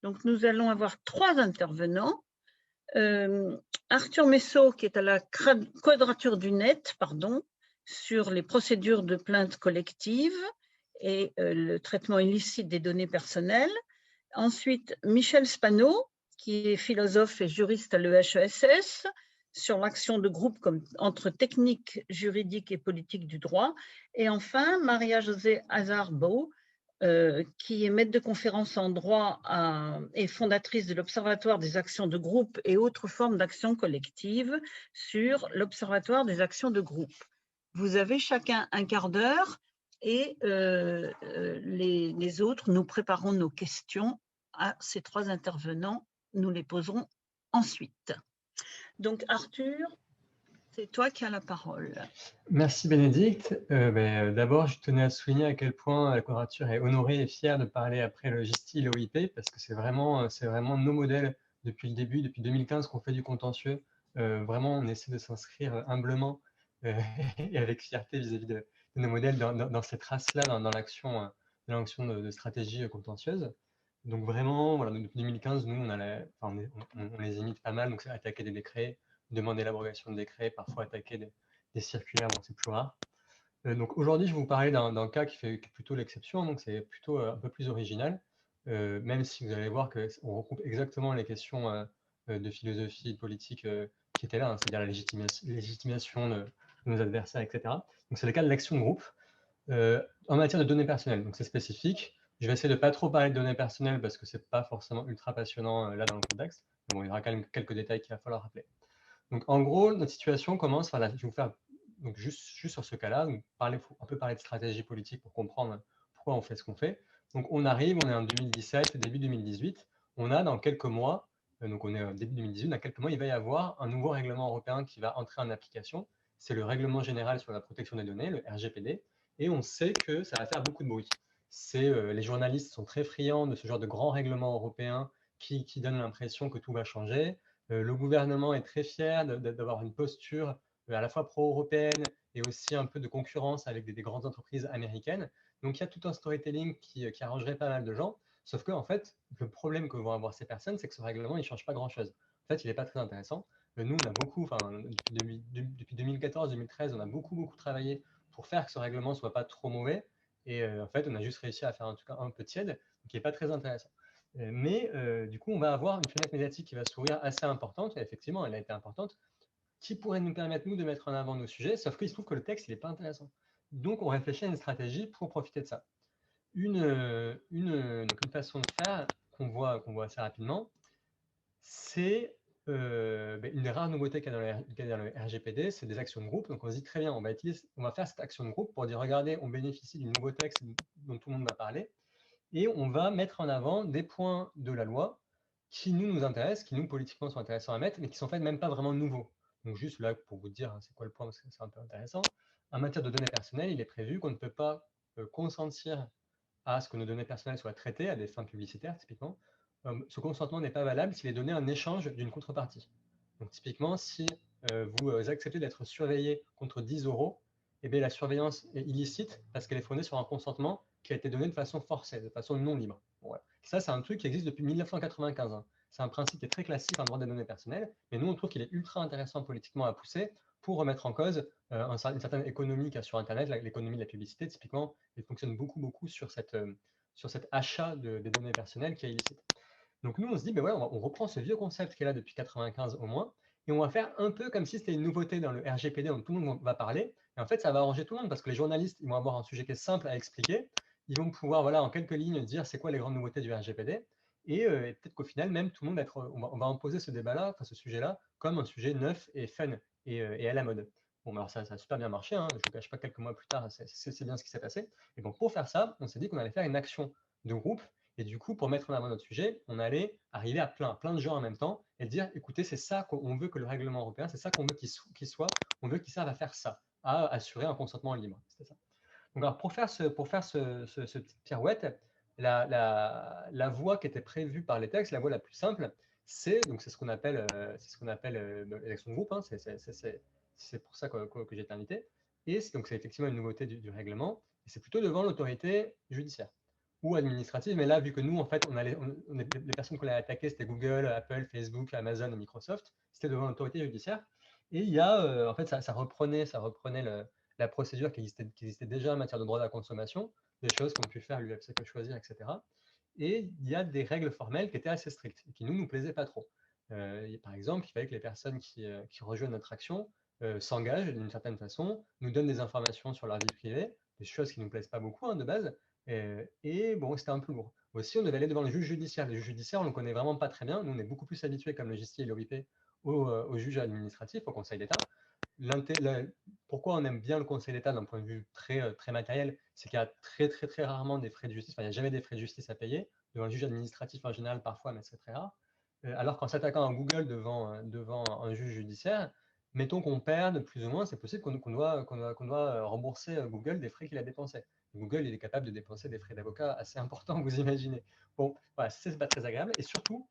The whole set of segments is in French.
Donc, nous allons avoir 3 intervenants. Arthur Messot, qui est à la Quadrature du Net, sur les procédures de plainte collective et le traitement illicite des données personnelles. Ensuite, Michel Spano, qui est philosophe et juriste à l'EHESS, sur l'action de groupe entre technique juridique et politique du droit. Et enfin, Maria-Josée Hazard-Beau, qui est maître de conférence en droit et fondatrice de l'Observatoire des actions de groupe et autres formes d'action collective sur l'Observatoire des actions de groupe. Vous avez chacun un quart d'heure et les autres, nous préparons nos questions à ces 3 intervenants. Nous les poserons ensuite. Donc, Arthur, c'est toi qui as la parole. Merci Bénédicte. D'abord, je tenais à souligner à quel point la Quadrature est honorée et fière de parler après le GISTI et l'OIP, parce que c'est vraiment nos modèles depuis le début, depuis 2015 qu'on fait du contentieux. Vraiment, on essaie de s'inscrire humblement et avec fierté vis-à-vis de nos modèles dans cette trace-là, dans l'action de stratégie contentieuse. Donc vraiment, voilà, depuis 2015, nous, on les imite pas mal, donc c'est attaquer des décrets, demander l'abrogation de décrets, parfois attaquer des circulaires, bon, c'est plus rare. Donc aujourd'hui, je vais vous parler d'un cas qui est plutôt l'exception, donc c'est plutôt un peu plus original, même si vous allez voir qu'on regroupe exactement les questions de philosophie politique qui étaient là, hein, c'est-à-dire la légitimation de nos adversaires, etc. Donc c'est le cas de l'action de groupe en matière de données personnelles, donc c'est spécifique. Je vais essayer de ne pas trop parler de données personnelles parce que ce n'est pas forcément ultra passionnant là dans le contexte. Bon, il y aura quand même quelques détails qu'il va falloir rappeler. Donc en gros, notre situation commence, voilà, je vais vous faire donc juste sur ce cas-là, un peu parler de stratégie politique pour comprendre pourquoi on fait ce qu'on fait. Donc on arrive, on est en 2017, début 2018, on a dans quelques mois, donc on est début 2018, dans quelques mois, il va y avoir un nouveau règlement européen qui va entrer en application. C'est le règlement général sur la protection des données, le RGPD, et on sait que ça va faire beaucoup de bruit. Les journalistes sont très friands de ce genre de grands règlements européens qui donnent l'impression que tout va changer. Le gouvernement est très fier d'avoir une posture à la fois pro-européenne et aussi un peu de concurrence avec des grandes entreprises américaines. Donc il y a tout un storytelling qui arrangerait pas mal de gens. Sauf que, en fait, le problème que vont avoir ces personnes, c'est que ce règlement, il ne change pas grand-chose. En fait, il n'est pas très intéressant. Nous, on a beaucoup, depuis 2014-2013, on a beaucoup travaillé pour faire que ce règlement soit pas trop mauvais. Et en fait, on a juste réussi à faire en tout cas un peu tiède, donc qui n'est pas très intéressant. Mais du coup, on va avoir une fenêtre médiatique qui va s'ouvrir assez importante, et effectivement, elle a été importante, qui pourrait nous permettre, nous, de mettre en avant nos sujets, sauf qu'il se trouve que le texte, il n'est pas intéressant. Donc, on réfléchit à une stratégie pour profiter de ça. Donc une façon de faire qu'on voit assez rapidement, c'est une des rares nouveautés qu'il y a dans le RGPD, c'est des actions de groupe. Donc, on se dit très bien, on va faire cette action de groupe pour dire, regardez, on bénéficie du nouveau texte dont tout le monde va parler, et on va mettre en avant des points de la loi qui nous intéressent, qui nous politiquement sont intéressants à mettre, mais qui sont en fait même pas vraiment nouveaux. Donc juste là, pour vous dire c'est quoi le point, parce que c'est un peu intéressant, en matière de données personnelles, il est prévu qu'on ne peut pas consentir à ce que nos données personnelles soient traitées à des fins publicitaires, typiquement. Ce consentement n'est pas valable s'il est donné en échange d'une contrepartie. Donc typiquement, si vous acceptez d'être surveillé contre 10 euros, eh bien, la surveillance est illicite parce qu'elle est fondée sur un consentement qui a été donné de façon forcée, de façon non libre. Bon, voilà. Ça, c'est un truc qui existe depuis 1995. Hein. C'est un principe qui est très classique en droit des données personnelles, mais nous, on trouve qu'il est ultra intéressant politiquement à pousser pour remettre en cause une certaine économie qu'il y a sur Internet, l'économie de la publicité, typiquement, elle fonctionne beaucoup sur cet achat des données personnelles qui est illicite. Donc nous, on se dit, ben ouais, on reprend ce vieux concept qui est là depuis 95 au moins, et on va faire un peu comme si c'était une nouveauté dans le RGPD dont tout le monde va parler. Et en fait, ça va arranger tout le monde parce que les journalistes, ils vont avoir un sujet qui est simple à expliquer. Ils vont pouvoir, voilà, en quelques lignes, dire c'est quoi les grandes nouveautés du RGPD. Et peut-être qu'au final, même tout le monde on va imposer ce débat-là, enfin ce sujet-là, comme un sujet neuf et fun et à la mode. Bon, alors ça a super bien marché. Hein. Je ne vous cache pas, quelques mois plus tard, c'est bien ce qui s'est passé. Et donc pour faire ça, on s'est dit qu'on allait faire une action de groupe. Et du coup, pour mettre en avant notre sujet, on allait arriver à plein de gens en même temps et dire, écoutez, c'est ça qu'on veut que le règlement européen, c'est ça qu'on veut qu'il soit, on veut qu'il serve à faire ça, à assurer un consentement libre. C'était ça. Donc, alors, pour faire ce petite pirouette, la voie qui était prévue par les textes, la voie la plus simple, c'est ce qu'on appelle, l'élection de groupe. Hein, c'est pour ça que j'ai été invité. Et donc, c'est effectivement une nouveauté du règlement. Et c'est plutôt devant l'autorité judiciaire. ou administrative. Mais là, vu que nous, en fait, les personnes qu'on a attaquées, c'était Google, Apple, Facebook, Amazon et Microsoft, c'était devant l'autorité judiciaire. Et il y a, en fait, ça reprenait la procédure qui existait déjà en matière de droit de la consommation, des choses qu'ont pu faire l'UFC Que Choisir, etc. Et il y a des règles formelles qui étaient assez strictes et qui nous plaisaient pas trop. Par exemple, il fallait que les personnes qui rejoignent notre action s'engagent d'une certaine façon, nous donnent des informations sur leur vie privée, des choses qui ne nous plaisent pas beaucoup de base, et bon, c'était un peu lourd. Aussi, on devait aller devant le juge judiciaire. Le juge judiciaire, on ne le connaît vraiment pas très bien. Nous, on est beaucoup plus habitués, comme le JST et l'OIP, au juge administratif, au Conseil d'État. Pourquoi on aime bien le Conseil d'État d'un point de vue très matériel, c'est qu'il y a très rarement des frais de justice, enfin, il n'y a jamais des frais de justice à payer, devant le juge administratif en général parfois, mais c'est très rare. Alors qu'en s'attaquant à Google devant un juge judiciaire, mettons qu'on perde plus ou moins, c'est possible qu'on doit rembourser Google des frais qu'il a dépensés. Google, il est capable de dépenser des frais d'avocat assez importants, vous imaginez. Bon, voilà, c'est pas très agréable. Et surtout,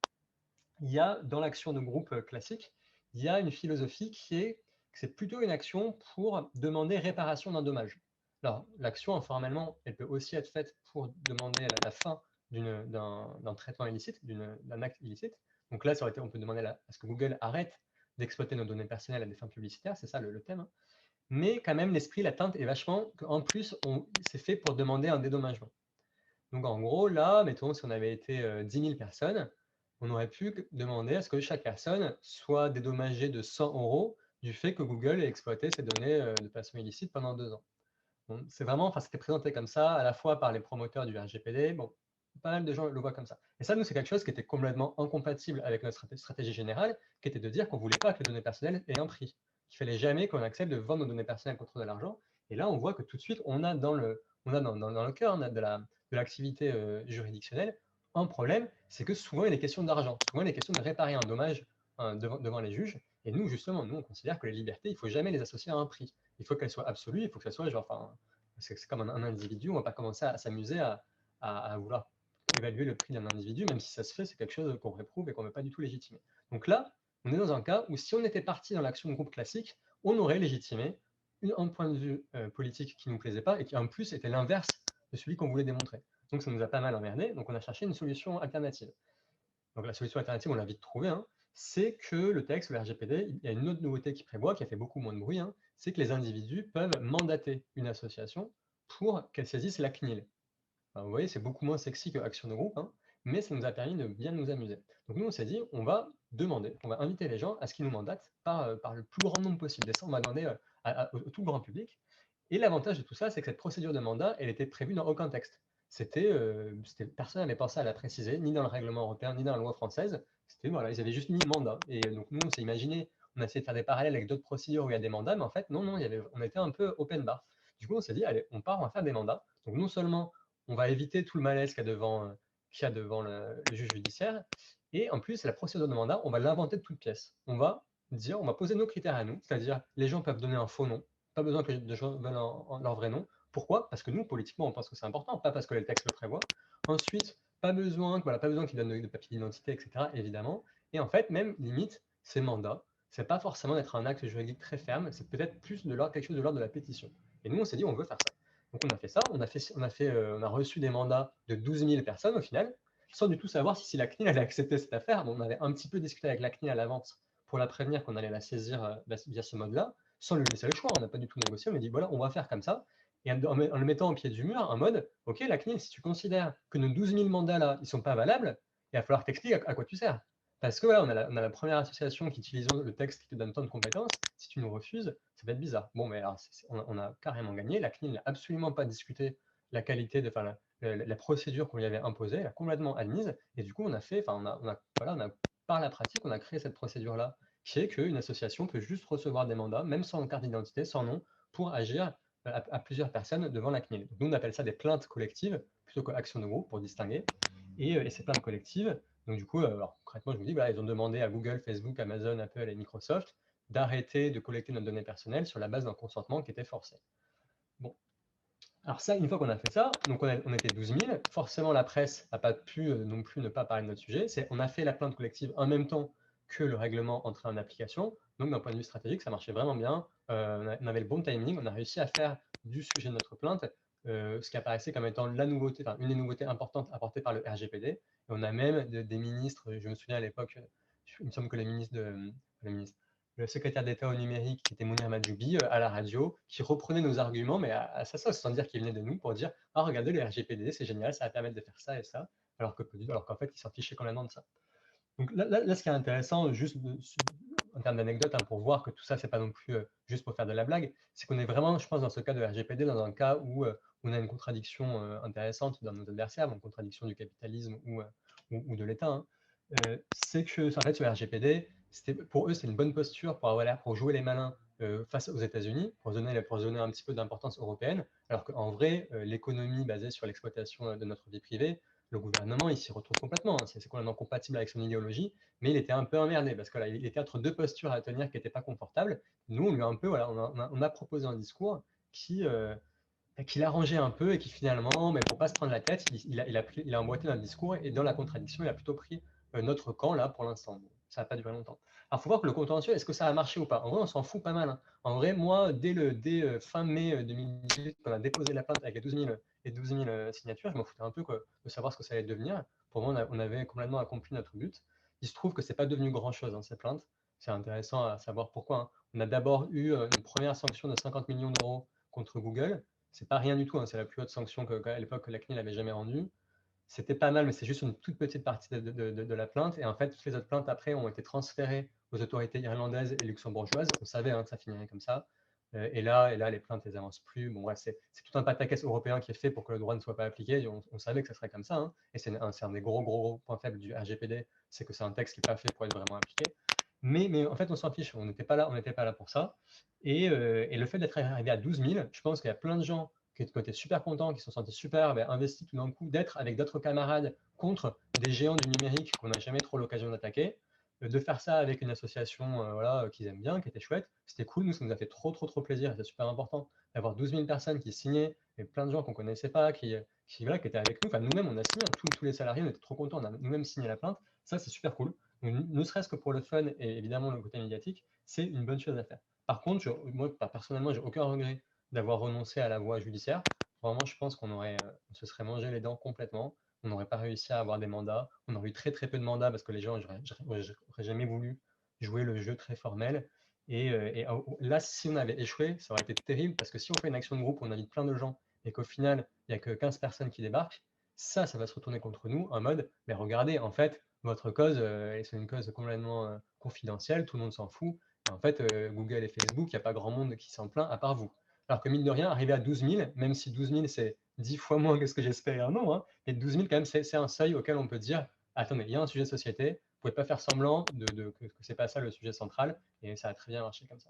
il y a dans l'action de groupe classique, il y a une philosophie qui est que c'est plutôt une action pour demander réparation d'un dommage. Alors, l'action, formellement, elle peut aussi être faite pour demander la fin d'un traitement illicite, d'un acte illicite. Donc là, on peut demander à ce que Google arrête d'exploiter nos données personnelles à des fins publicitaires, c'est ça le thème. Hein. Mais quand même, l'esprit, l'atteinte est vachement qu'en plus, c'est fait pour demander un dédommagement. Donc en gros, là, mettons, si on avait été 10 000 personnes, on aurait pu demander à ce que chaque personne soit dédommagée de 100 € du fait que Google ait exploité ces données de façon illicite pendant 2 ans. Bon, c'est vraiment, enfin, c'était présenté comme ça, à la fois par les promoteurs du RGPD. Bon, pas mal de gens le voient comme ça. Et ça, nous, c'est quelque chose qui était complètement incompatible avec notre stratégie générale, qui était de dire qu'on ne voulait pas que les données personnelles aient un prix. Il fallait jamais qu'on accepte de vendre nos données personnelles contre de l'argent. Et là, on voit que tout de suite, on a dans le cœur de l'activité juridictionnelle un problème, c'est que souvent, il est question d'argent. Souvent, il est question de réparer un dommage devant les juges. Et nous, justement, nous, on considère que les libertés, il ne faut jamais les associer à un prix. Il faut qu'elles soient absolues, il faut que ça soit genre, enfin, c'est comme un individu, on ne va pas commencer à s'amuser à vouloir évaluer le prix d'un individu, même si ça se fait, c'est quelque chose qu'on réprouve et qu'on ne veut pas du tout légitimer. Donc là, on est dans un cas où si on était parti dans l'action de groupe classique, on aurait légitimé un point de vue politique qui ne nous plaisait pas et qui en plus était l'inverse de celui qu'on voulait démontrer. Donc ça nous a pas mal emmerdé, donc on a cherché une solution alternative. Donc la solution alternative, on l'a vite trouvée, hein, c'est que le texte, le RGPD, il y a une autre nouveauté qui prévoit, qui a fait beaucoup moins de bruit, hein, c'est que les individus peuvent mandater une association pour qu'elle saisisse la CNIL. Alors, vous voyez, c'est beaucoup moins sexy que Action de groupe, hein, mais ça nous a permis de bien nous amuser. Donc nous, on s'est dit, on va demander, on va inviter les gens à ce qu'ils nous mandatent par le plus grand nombre possible. Et ça, on va demander au tout le grand public. Et l'avantage de tout ça, c'est que cette procédure de mandat, elle était prévue dans aucun texte. Personne n'avait pensé à la préciser, ni dans le règlement européen, ni dans la loi française. Voilà, ils avaient juste mis mandat. Et donc nous, on s'est imaginé, on a essayé de faire des parallèles avec d'autres procédures où il y a des mandats, mais en fait, non, on était un peu open bar. Du coup, on s'est dit, allez, on va faire des mandats. Donc non seulement on va éviter tout le malaise qu'il y a devant le juge judiciaire, et en plus, la procédure de mandat, on va l'inventer de toutes pièces. On va poser nos critères à nous, c'est-à-dire les gens peuvent donner un faux nom, pas besoin que les gens donnent leur vrai nom. Pourquoi? Parce que nous, politiquement, on pense que c'est important, pas parce que le texte le prévoit. Ensuite, pas besoin qu'ils donnent de papier d'identité, etc., évidemment. Et en fait, même limite, ces mandats, c'est pas forcément d'être un acte juridique très ferme, c'est peut-être plus quelque chose de l'ordre de la pétition. Et nous, on s'est dit, on veut faire ça. Donc on a fait ça, on a reçu des mandats de 12 000 personnes au final, sans du tout savoir si la CNIL allait accepter cette affaire. Bon, on avait un petit peu discuté avec la CNIL à l'avance pour la prévenir qu'on allait la saisir via ce mode-là, sans lui laisser le choix. On n'a pas du tout négocié, on lui a dit voilà, on va faire comme ça. Et en le mettant au pied du mur, en mode ok, la CNIL, si tu considères que nos 12 000 mandats-là, ils ne sont pas valables, il va falloir t'expliquer à quoi tu sers. Parce que voilà, on a la première association qui utilise le texte qui te donne tant de compétences. Si tu nous refuses, ça va être bizarre. Bon, mais alors, on a carrément gagné. La CNIL n'a absolument pas discuté la qualité de, enfin, la procédure qu'on lui avait imposée, elle a complètement admise. Et du coup, par la pratique, on a créé cette procédure-là, qui est qu'une association peut juste recevoir des mandats, même sans carte d'identité, sans nom, pour agir à plusieurs personnes devant la CNIL. Donc, nous, on appelle ça des plaintes collectives, plutôt qu'actions de groupe, pour distinguer. Et ces plaintes collectives, donc du coup, alors, concrètement, je vous dis, voilà, ils ont demandé à Google, Facebook, Amazon, Apple et Microsoft d'arrêter de collecter nos données personnelles sur la base d'un consentement qui était forcé. Bon. Alors ça, une fois qu'on a fait ça, donc on était 12 000, forcément la presse n'a pas pu non plus ne pas parler de notre sujet. On a fait la plainte collective en même temps que le règlement entrait en application. Donc d'un point de vue stratégique, ça marchait vraiment bien. On avait le bon timing, on a réussi à faire du sujet de notre plainte ce qui apparaissait comme étant la nouveauté, enfin, une des nouveautés importantes apportées par le RGPD. Et on a même des ministres, je me souviens à l'époque, il me semble que le secrétaire d'État au numérique, qui était Mounir Majoubi, à la radio, qui reprenait nos arguments, mais à sa sauce, sans dire qu'il venait de nous, pour dire « Ah, regardez, le RGPD, c'est génial, ça va permettre de faire ça et ça », alors qu'en fait, il s'en fichait complètement de ça. Donc là, ce qui est intéressant, juste en termes d'anecdote, pour voir que tout ça, c'est pas non plus juste pour faire de la blague, c'est qu'on est vraiment, je pense, dans ce cas de RGPD, dans un cas où on a une contradiction intéressante dans nos adversaires, une contradiction du capitalisme ou de l'État. Hein. C'est que, en fait, ce RGPD, pour eux, c'est une bonne posture pour jouer les malins face aux États-Unis, pour donner un petit peu d'importance européenne, alors qu'en vrai, l'économie basée sur l'exploitation de notre vie privée, le gouvernement, il s'y retrouve complètement. Hein. C'est complètement compatible avec son idéologie, mais il était un peu emmerdé parce qu'il était entre deux postures à tenir qui n'étaient pas confortables. Nous, on lui a un peu, on a proposé un discours qui l'arrangeait un peu et qui finalement, mais pour pas se prendre la tête, il a emboîté dans le discours et dans la contradiction, il a plutôt pris notre camp là pour l'instant. Bon, ça n'a pas duré longtemps. Alors, il faut voir que le contentieux, est-ce que ça a marché ou pas? En vrai, on s'en fout pas mal. Hein. En vrai, moi, dès fin mai 2018, on a déposé la plainte avec les 12 000 signatures, je m'en foutais un peu de savoir ce que ça allait devenir. Pour moi, on avait complètement accompli notre but. Il se trouve que c'est pas devenu grand-chose, hein, ces plaintes. C'est intéressant à savoir pourquoi. Hein. On a d'abord eu une première sanction de 50 millions d'euros contre Google. C'est pas rien du tout, hein. C'est la plus haute sanction qu'à l'époque la CNIL n'avait jamais rendue. C'était pas mal, mais c'est juste une toute petite partie de la plainte. Et en fait, toutes les autres plaintes après ont été transférées aux autorités irlandaises et luxembourgeoises. On savait que ça finirait comme ça. Et là, les plaintes, elles avancent plus. Bon, bref, c'est tout un pataquès européen qui est fait pour que le droit ne soit pas appliqué. On savait que ça serait comme ça. Hein. Et c'est un des gros points faibles du RGPD, c'est que c'est un texte qui n'est pas fait pour être vraiment appliqué. Mais en fait, on s'en fiche. On n'était pas là pour ça. Et le fait d'être arrivé à 12 000, je pense qu'il y a plein de gens qui étaient super contents, qui se sont sentis super investis tout d'un coup, d'être avec d'autres camarades contre des géants du numérique qu'on n'a jamais trop l'occasion d'attaquer, de faire ça avec une association qu'ils aiment bien, qui était chouette. C'était cool, nous, ça nous a fait trop plaisir, c'est super important d'avoir 12 000 personnes qui signaient, et plein de gens qu'on ne connaissait pas, qui étaient avec nous. Enfin, nous-mêmes, on a signé, tous les salariés, on était trop contents, on a nous-mêmes signé la plainte. Ça, c'est super cool. Donc, ne serait-ce que pour le fun et évidemment le côté médiatique, c'est une bonne chose à faire. Par contre, moi, personnellement, j'ai aucun regret d'avoir renoncé à la voie judiciaire. Vraiment, je pense on se serait mangé les dents complètement. On n'aurait pas réussi à avoir des mandats. On aurait eu très peu de mandats parce que les gens n'auraient jamais voulu jouer le jeu très formel. Et là, si on avait échoué, ça aurait été terrible parce que si on fait une action de groupe, on invite plein de gens et qu'au final, il n'y a que 15 personnes qui débarquent, ça va se retourner contre nous en mode, mais regardez, en fait, votre cause, c'est une cause complètement confidentielle, tout le monde s'en fout. Et en fait, Google et Facebook, il n'y a pas grand monde qui s'en plaint à part vous. Alors que mine de rien, arriver à 12 000, même si 12 000 c'est 10 fois moins que ce que j'espérais un an, hein, mais 12 000 quand même, c'est un seuil auquel on peut dire, attendez, il y a un sujet de société, vous ne pouvez pas faire semblant que ce n'est pas ça le sujet central, et ça a très bien marché comme ça.